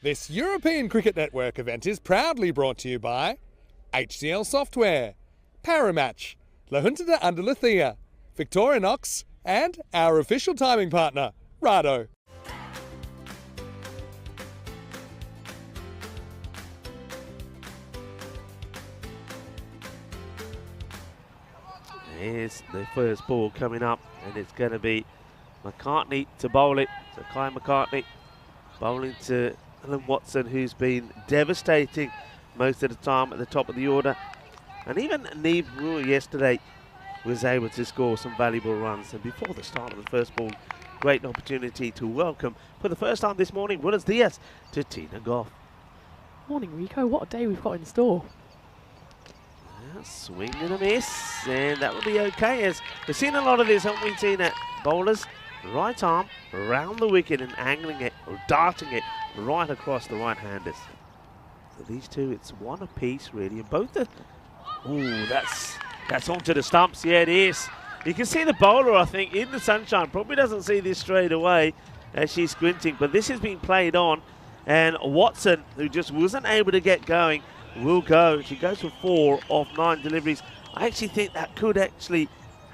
This European Cricket Network event is proudly brought to you by HCL Software, Paramatch, La Junta de Andalucía, Victorinox, and our official timing partner, Rado. Here's the first ball coming up, and it's going to be McCartney to bowl it. So Kai McCartney bowling to Alan Watson, who's been devastating most of the time at the top of the order. And even Neeb Rule yesterday was able to score some valuable runs. And before the start of the first ball, great opportunity to welcome, for the first time this morning, Buenos Dias to Tina Goff. Morning, Rico. What a day we've got in store. Yeah, swing and a miss, and that will be okay, as we've seen a lot of this, haven't we, Tina? Bowlers, right arm, around the wicket and angling it, or darting it right across the right-handers. So these two, it's one apiece, really, and both are... Ooh, that's onto the stumps. Yeah, it is. You can see the bowler, I think, in the sunshine. Probably doesn't see this straight away as she's squinting, but this has been played on, and Watson, who just wasn't able to get going, will go. She goes for 4 of 9 deliveries. I actually think that could actually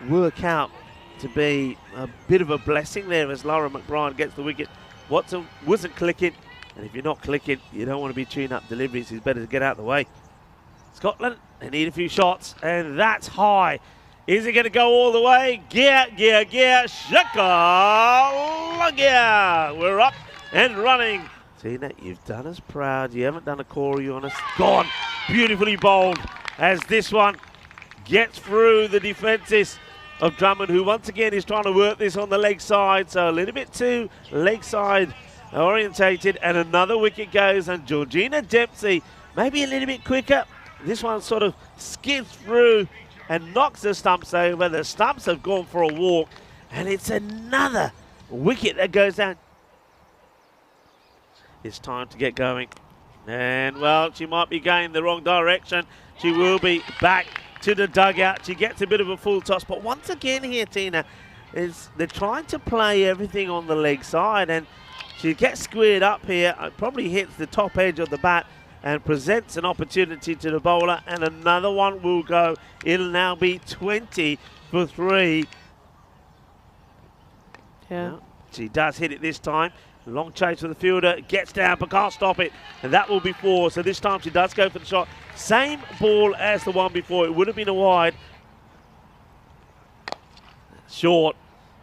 work out to be a bit of a blessing there as Laura McBride gets the wicket. Watson wasn't clicking, and if you're not clicking, you don't want to be tuning up deliveries. It's better to get out of the way. Scotland, they need a few shots, and that's high. Is it going to go all the way? Gear, shaka, gear. We're up and running. Tina, you've done us proud. You haven't done a Corey on us. Gone. Beautifully bowled as this one gets through the defences of Drummond, who once again is trying to work this on the leg side. So a little bit too leg side orientated, and another wicket goes, and Georgina Dempsey maybe a little bit quicker. This one sort of skids through and knocks the stumps over. The stumps have gone for a walk, and it's another wicket that goes down. It's time to get going. And, well, she might be going the wrong direction. She will be back to the dugout. She gets a bit of a full toss. But once again here, Tina, they're trying to play everything on the leg side. And she gets squared up here. It probably hits the top edge of the bat and presents an opportunity to the bowler. And another one will go. It'll now be 20 for 3. Yeah. Well, she does hit it this time. Long chase for the fielder, gets down but can't stop it, and that will be 4. So this time she does go for the shot. Same ball as the one before. It would have been a wide. Short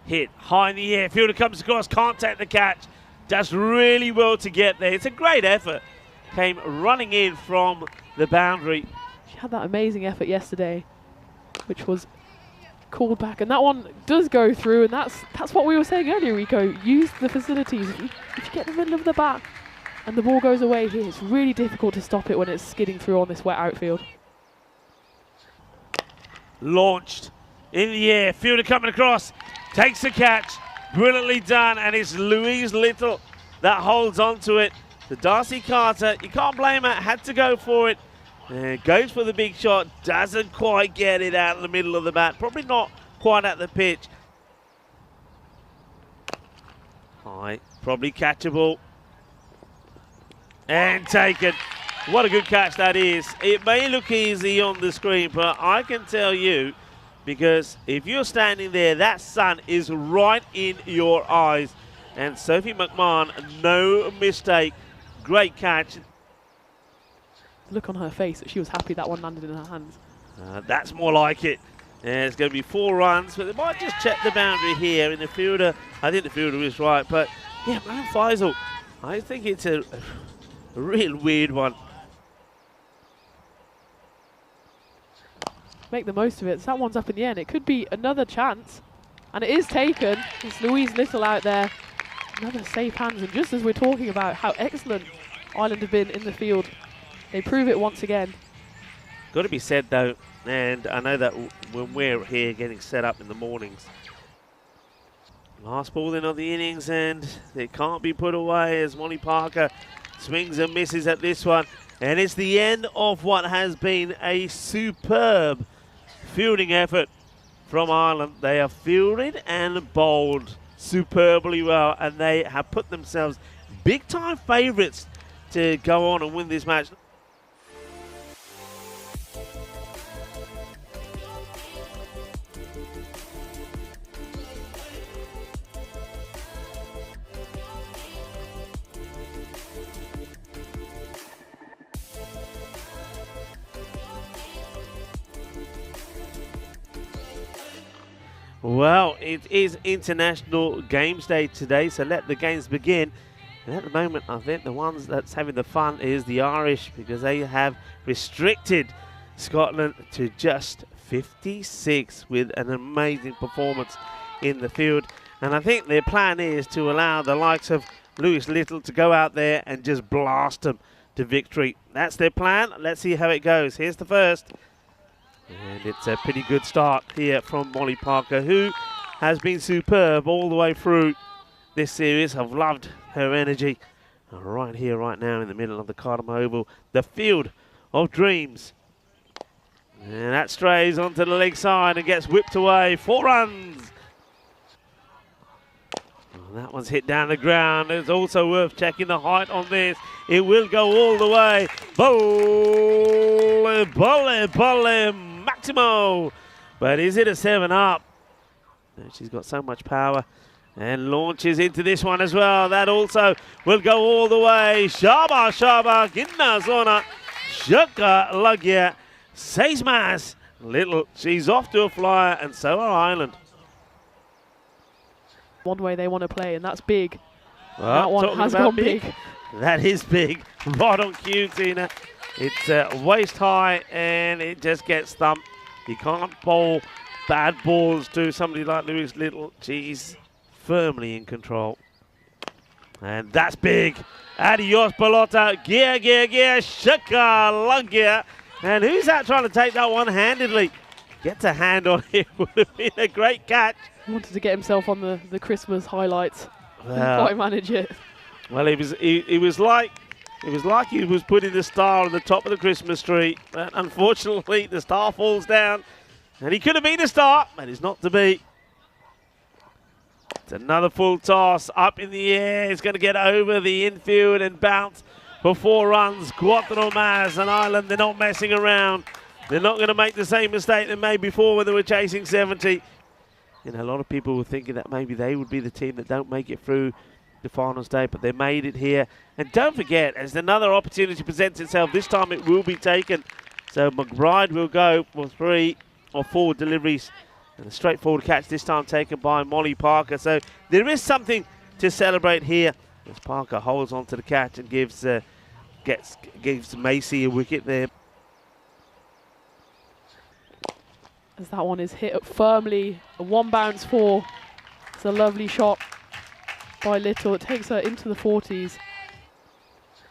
hit, high in the air. Fielder comes across, can't take the catch. Does really well to get there. It's a great effort. Came running in from the boundary. She had that amazing effort yesterday, which was called back, and that one does go through, and that's what we were saying earlier, Rico. Use the facilities. If you get in the middle of the bat and the ball goes away here, it's really difficult to stop it when it's skidding through on this wet outfield. Launched in the air, fielder coming across, takes the catch, brilliantly done, and it's Louise Little that holds on to it. The Darcy Carter, you can't blame her, had to go for it. Goes for the big shot, doesn't quite get it out in the middle of the bat. Probably not quite at the pitch. High, probably catchable. And taken. What a good catch that is. It may look easy on the screen, but I can tell you, because if you're standing there, that sun is right in your eyes. And Sophie McMahon, no mistake. Great catch. Look on her face that she was happy that one landed in her hands. That's more like it. It's going to be 4 runs, but they might just check the boundary here. And the fielder, I think the fielder is right, but yeah, Mariam Faisal, I think it's a real weird one. Make the most of it. That one's up in the end. It could be another chance, and it is taken. It's Louise Little out there. Another safe hands, and just as we're talking about how excellent Ireland have been in the field, they prove it once again. Got to be said though, and I know that when we're here getting set up in the mornings, last ball in of the innings, and it can't be put away as Molly Parker swings and misses at this one. And it's the end of what has been a superb fielding effort from Ireland. They have fielded and bowled superbly well, and they have put themselves big time favourites to go on and win this match. Well, it is International Games Day today, so let the games begin. And at the moment, I think the ones that's having the fun is the Irish, because they have restricted Scotland to just 56 with an amazing performance in the field. And I think their plan is to allow the likes of Lewis Little to go out there and just blast them to victory. That's their plan. Let's see how it goes. Here's the first. And it's a pretty good start here from Molly Parker, who has been superb all the way through this series. I've loved her energy. Right here, right now, in the middle of the Cardam Oval, the field of dreams. And that strays onto the leg side and gets whipped away. 4 runs. Oh, that one's hit down the ground. It's also worth checking the height on this. It will go all the way. Bolle, Maximo. But is it a 7-up? No, she's got so much power. And launches into this one as well. That also will go all the way. Shaba, Ginna Zona, Shaka Lagia, Seismas Little. She's off to a flyer, and so are Ireland. One way they want to play, and that's big. Well, that one has gone big. That is big. Right on cue, Tina. It's waist high, and it just gets thumped. You can't bowl bad balls to somebody like Lewis Little. She's firmly in control. And that's big. Adios, Pelota. Gear, Shaka, Lungia. And who's that trying to take that one-handedly? Gets a hand on it. Would have been a great catch. He wanted to get himself on the Christmas highlights. Well, Didn't quite manage it. Well, it was like he was putting the star on the top of the Christmas tree. But unfortunately, the star falls down. And he could have been a star, but he's not to be. It's another full toss up in the air. It's going to get over the infield and bounce for 4 runs. Cuatro más, and Ireland, they're not messing around. They're not going to make the same mistake they made before when they were chasing 70. You know, a lot of people were thinking that maybe they would be the team that don't make it through the finals day, but they made it here. And don't forget, as another opportunity presents itself, this time it will be taken. So McBride will go for 3 or 4 deliveries. And a straightforward catch this time taken by Molly Parker. So there is something to celebrate here as Parker holds on to the catch and gives Macy a wicket there. As that one is hit up firmly, a 1 bounce 4. It's a lovely shot by Little. It takes her into the 40s.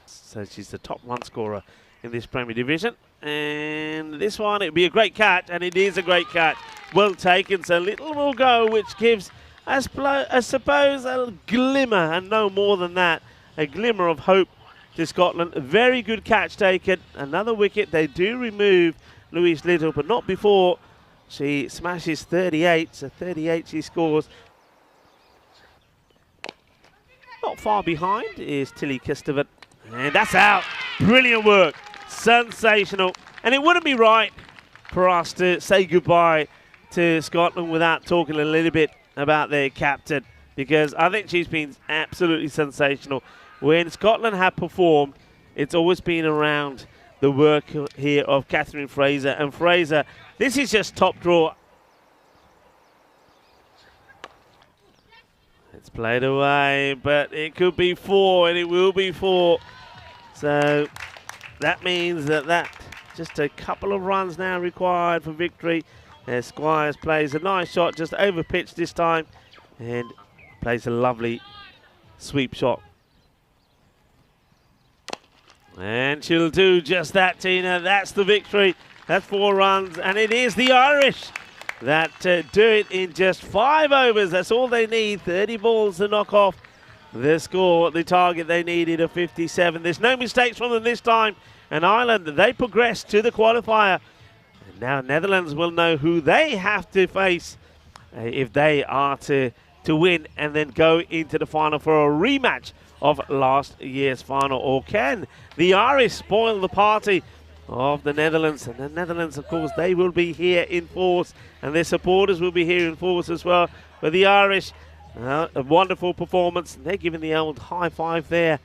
So she's the top run scorer in this Premier Division. And this one, it'll be a great catch, and it is a great catch. Well taken, so Little will go, which gives, I suppose, a glimmer, and no more than that, a glimmer of hope to Scotland. A very good catch taken. Another wicket. They do remove Louise Little, but not before she smashes 38. So 38 she scores. Not far behind is Tilly Kistovan. And that's out. Brilliant work. Sensational. And it wouldn't be right for us to say goodbye to Scotland without talking a little bit about their captain, because I think she's been absolutely sensational. When Scotland have performed, it's always been around the work here of Catherine Fraser. And Fraser, this is just top draw. It's played away, but it could be 4, and it will be 4. So that means that just a couple of runs now required for victory. Squires plays a nice shot, just over pitch this time, and plays a lovely sweep shot. And she'll do just that, Tina. That's the victory. That's 4 runs, and it is the Irish that do it in just 5 overs. That's all they need. 30 balls to knock off the score, the target they needed of 57. There's no mistakes from them this time. And Ireland, they progress to the qualifier. And now Netherlands will know who they have to face if they are to win and then go into the final for a rematch of last year's final? Or can the Irish spoil the party of the Netherlands? And the Netherlands, of course, they will be here in force, and their supporters will be here in force as well. But the Irish, a wonderful performance. They're giving the old high five there